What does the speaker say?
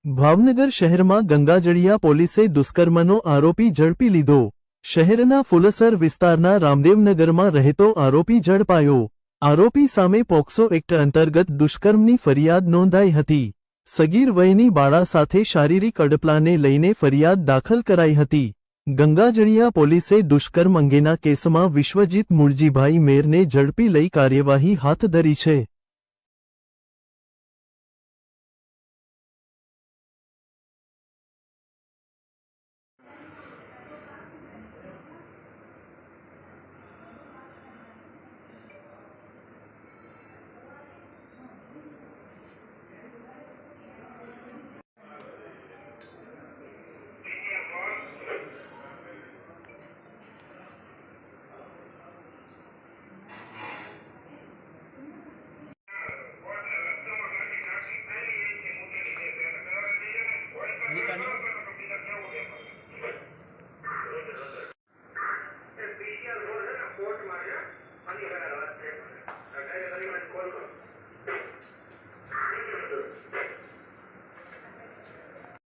ભાવનગર શહેરમાં ગંગાજળિયા પોલીસે દુષ્કર્મનો આરોપી ઝડપી લીધો। શહેરના ફુલસર વિસ્તારના રામદેવનગરમાં રહેતો આરોપી ઝડપાયો। આરોપી સામે પોક્સો એક્ટ અંતર્ગત દુષ્કર્મની ફરિયાદ નોંધાઈ હતી। સગીર વયની બાળા સાથે શારીરિક અડપલાને લઈને ફરિયાદ દાખલ કરાઈ હતી। ગંગાજળિયા પોલીસે દુષ્કર્મ અંગેના કેસમાં વિશ્વજીત મુળજીભાઈ મેરને ઝડપી લઈ કાર્યવાહી હાથ ધરી છે।